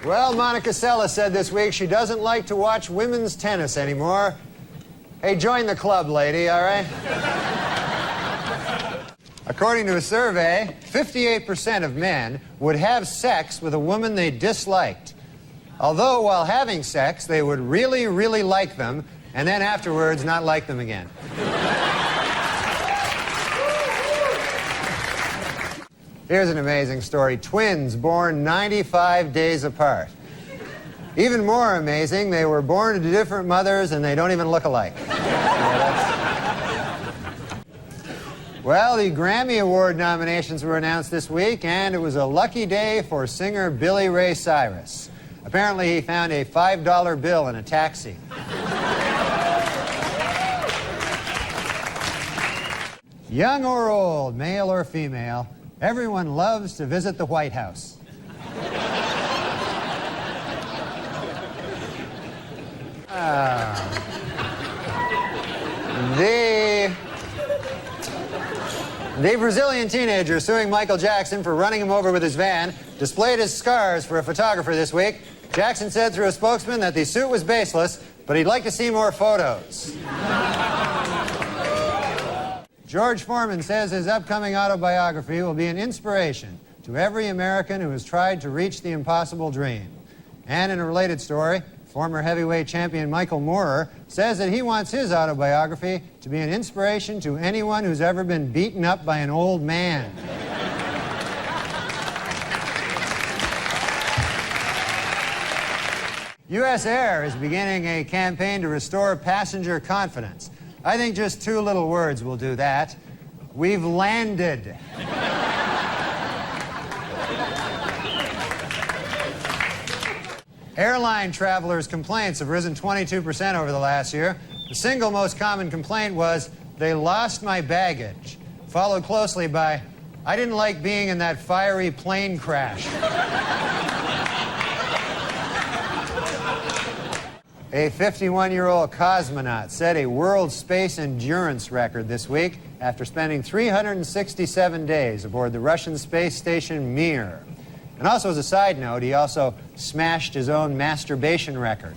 Well, Monica Seles said this week she doesn't like to watch women's tennis anymore. Hey, join the club, lady, all right? According to a survey, 58% of men would have sex with a woman they disliked. Although, while having sex, they would really, really like them, and then afterwards not like them again. Here's an amazing story. Twins born 95 days apart. Even more amazing, they were born to different mothers and they don't even look alike. Well, the Grammy Award nominations were announced this week, and it was a lucky day for singer Billy Ray Cyrus. Apparently, he found a $5 bill in a taxi. Young or old, male or female, everyone loves to visit the White House. The Brazilian teenager suing Michael Jackson for running him over with his van displayed his scars for a photographer this week. Jackson said through a spokesman that the suit was baseless, but he'd like to see more photos. George Foreman says his upcoming autobiography will be an inspiration to every American who has tried to reach the impossible dream. And in a related story, former heavyweight champion Michael Moorer says that he wants his autobiography to be an inspiration to anyone who's ever been beaten up by an old man. U.S. Air is beginning a campaign to restore passenger confidence. I think just two little words will do that. We've landed. Airline travelers' complaints have risen 22% over the last year. The single most common complaint was, they lost my baggage, followed closely by, I didn't like being in that fiery plane crash. A 51-year-old cosmonaut set a world space endurance record this week after spending 367 days aboard the Russian space station Mir. And also, as a side note, he also smashed his own masturbation record.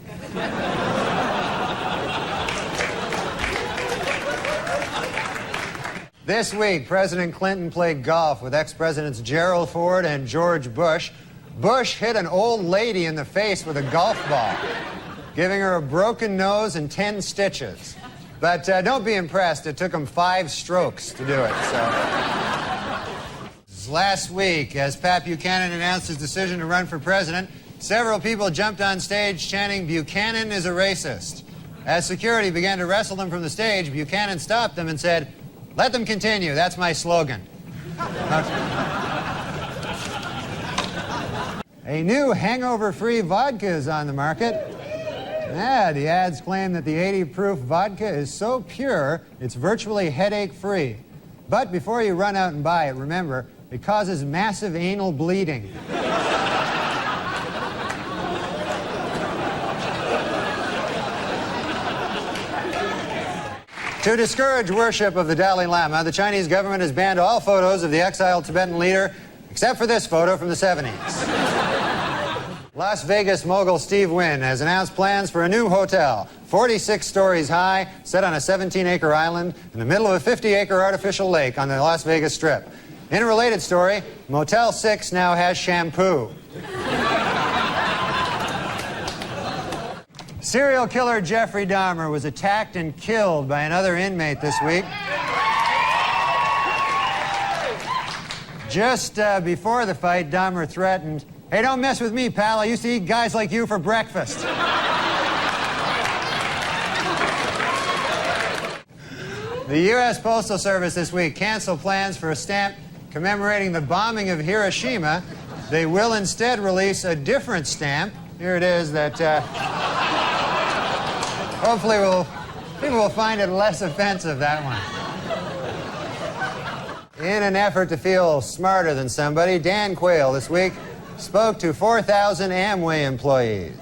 This week, President Clinton played golf with ex-presidents Gerald Ford and George Bush. Bush hit an old lady in the face with a golf ball, giving her a broken nose and 10 stitches. But don't be impressed. It took him 5 strokes to do it. Last week, as Pat Buchanan announced his decision to run for president, several people jumped on stage chanting, "Buchanan is a racist." As security began to wrestle them from the stage, Buchanan stopped them and said, "Let them continue. That's my slogan." A new hangover-free vodka is on the market. Yeah, the ads claim that the 80-proof vodka is so pure, it's virtually headache-free. But before you run out and buy it, remember, it causes massive anal bleeding. To discourage worship of the Dalai Lama, the Chinese government has banned all photos of the exiled Tibetan leader, except for this photo from the 70s. Las Vegas mogul Steve Wynn has announced plans for a new hotel, 46 stories high, set on a 17-acre island in the middle of a 50-acre artificial lake on the Las Vegas Strip. In a related story, Motel 6 now has shampoo. Serial killer Jeffrey Dahmer was attacked and killed by another inmate this week. Just before the fight, Dahmer threatened, "Hey, don't mess with me, pal. I used to eat guys like you for breakfast." The U.S. Postal Service this week canceled plans for a stamp commemorating the bombing of Hiroshima. They will instead release a different stamp. Here it is that hopefully people will find it less offensive, that one. In an effort to feel smarter than somebody, Dan Quayle this week spoke to 4,000 Amway employees.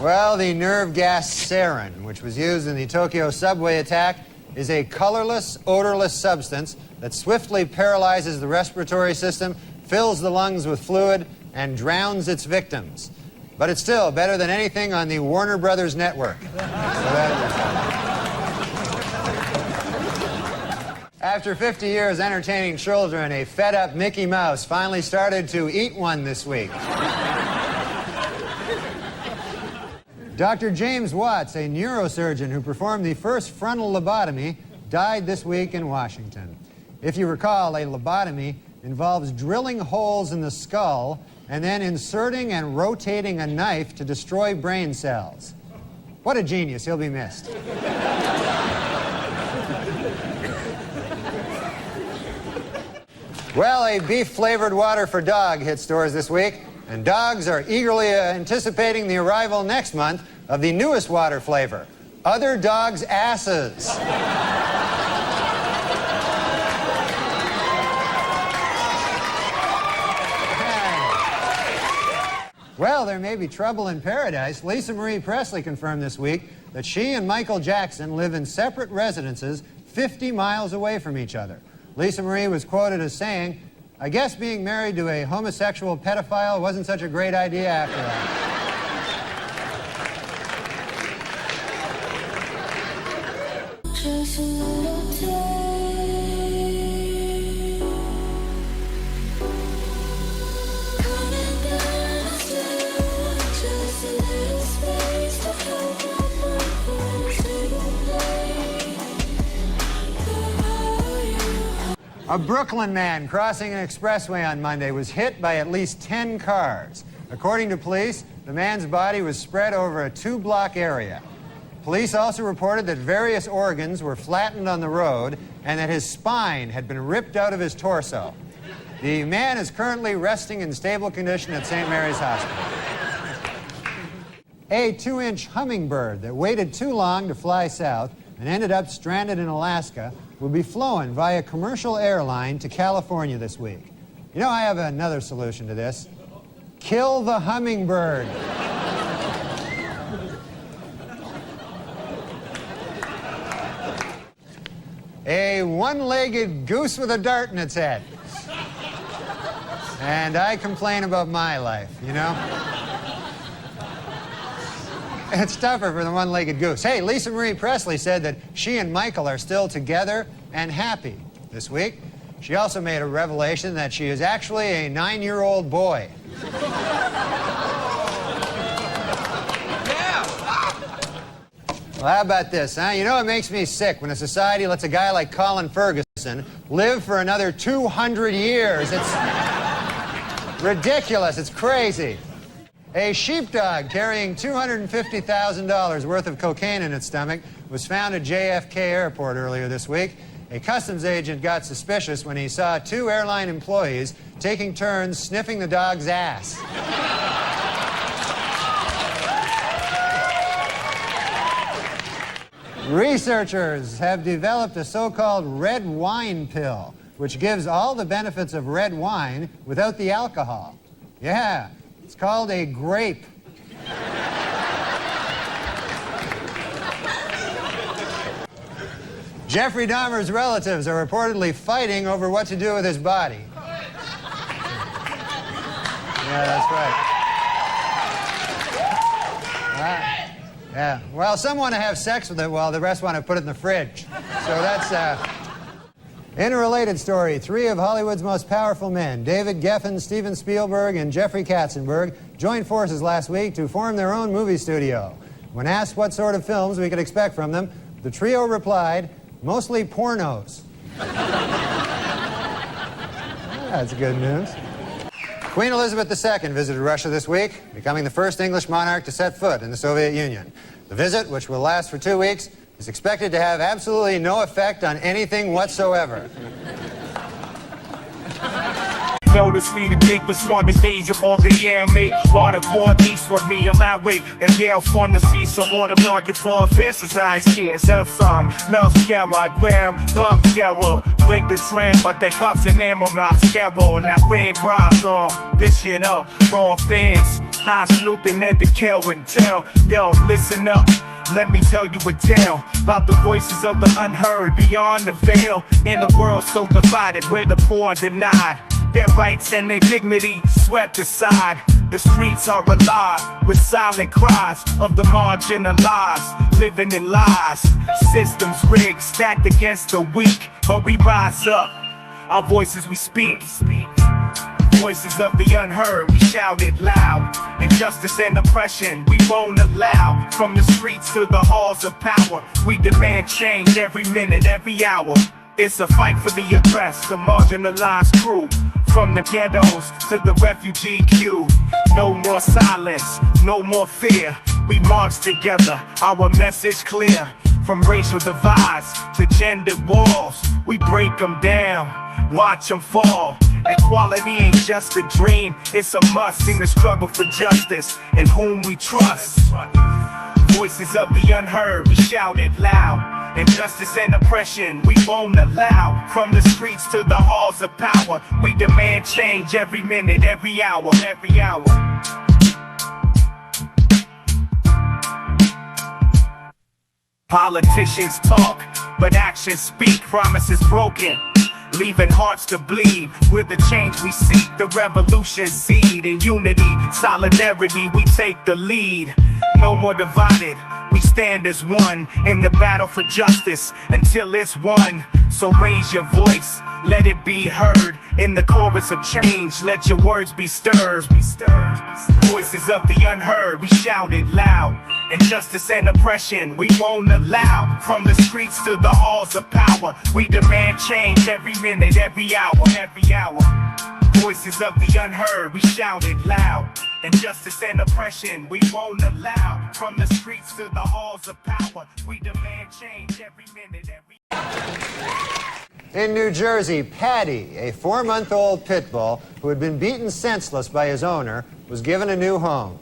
Well, the nerve gas sarin, which was used in the Tokyo subway attack, is a colorless, odorless substance that swiftly paralyzes the respiratory system, fills the lungs with fluid, and drowns its victims. But it's still better than anything on the Warner Brothers network. After 50 years entertaining children, a fed-up Mickey Mouse finally started to eat one this week. Dr. James Watts, a neurosurgeon who performed the first frontal lobotomy, died this week in Washington. If you recall, a lobotomy involves drilling holes in the skull and then inserting and rotating a knife to destroy brain cells. What a genius. He'll be missed. Well, a beef-flavored water for dog hit stores this week, and dogs are eagerly anticipating the arrival next month of the newest water flavor, other dogs' asses. Well, there may be trouble in paradise. Lisa Marie Presley confirmed this week that she and Michael Jackson live in separate residences 50 miles away from each other. Lisa Marie was quoted as saying, "I guess being married to a homosexual pedophile wasn't such a great idea after all." A Brooklyn man crossing an expressway on Monday was hit by at least 10 cars. According to police, the man's body was spread over a 2-block area. Police also reported that various organs were flattened on the road and that his spine had been ripped out of his torso. The man is currently resting in stable condition at St. Mary's Hospital. A 2-inch hummingbird that waited too long to fly south and ended up stranded in Alaska will be flown via commercial airline to California this week. You know, I have another solution to this. Kill the hummingbird. A one-legged goose with a dart in its head. And I complain about my life, you know? It's tougher for the one-legged goose. Hey, Lisa Marie Presley said that she and Michael are still together and happy this week. She also made a revelation that she is actually a 9-year-old boy. Well, how about this, huh? You know, it makes me sick when a society lets a guy like Colin Ferguson live for another 200 years. It's ridiculous. It's crazy. A sheepdog carrying $250,000 worth of cocaine in its stomach was found at JFK Airport earlier this week. A customs agent got suspicious when he saw 2 airline employees taking turns sniffing the dog's ass. Researchers have developed a so-called red wine pill, which gives all the benefits of red wine without the alcohol. Yeah. It's called a grape. Jeffrey Dahmer's relatives are reportedly fighting over what to do with his body. Yeah, that's right. Yeah. Well, some want to have sex with it while the rest want to put it in the fridge. So that's... In a related story, 3 of Hollywood's most powerful men, David Geffen, Steven Spielberg, and Jeffrey Katzenberg, joined forces last week to form their own movie studio. When asked what sort of films we could expect from them, the trio replied, mostly pornos. That's good news. Queen Elizabeth II visited Russia this week, becoming the first English monarch to set foot in the Soviet Union. The visit, which will last for 2 weeks, is expected to have absolutely no effect on anything whatsoever. Notice me the deepest one, the stage of all the air, mate. Water for east for me, I'm out way. And they'll fun to see some water market for exercise kids. Have fun, love scare, gram, love scare. Break the trend, but they cuffs and ammo, not scare. And that red bras on this shit up, wrong things. I'm snooping at the kill and tell. Yo, listen up. Let me tell you a tale about the voices of the unheard beyond the veil. In a world so divided where the poor are denied. Their rights and their dignity swept aside. The streets are alive with silent cries of the marginalized, living in lies. Systems rigged, stacked against the weak, but we rise up. Our voices we speak. Voices of the unheard, we shout it loud. Injustice and oppression, we won't allow. From the streets to the halls of power, we demand change every minute, every hour. It's a fight for the oppressed, the marginalized crew. From the ghettos to the refugee queue. No more silence, no more fear. We march together, our message clear. From racial divides to gender walls, we break them down, watch them fall. Equality ain't just a dream, it's a must. In the struggle for justice, in whom we trust. Voices of the unheard, we shout it loud. Injustice and oppression, we won't allow. From the streets to the halls of power, we demand change every minute, every hour, every hour. Politicians talk, but actions speak. Promises broken, leaving hearts to bleed. We're the change we seek, the revolution seed. In unity, solidarity, we take the lead. No more divided, we stand as one in the battle for justice until it's won. So raise your voice, let it be heard. In the chorus of change, let your words be stirred. Voices of the unheard, we shout it loud. Injustice and oppression, we won't allow. From the streets to the halls of power, we demand change every minute, every hour, every hour. Voices of the unheard, we shout it loud. Injustice and oppression, we won't allow. From the streets to the halls of power, we demand change every minute, every hour. In New Jersey, Paddy, a 4-month-old Pitbull who had been beaten senseless by his owner, was given a new home.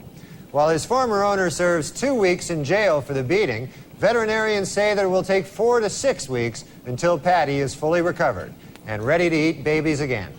While his former owner serves 2 weeks in jail for the beating, veterinarians say that it will take 4 to 6 weeks until Paddy is fully recovered and ready to eat babies again.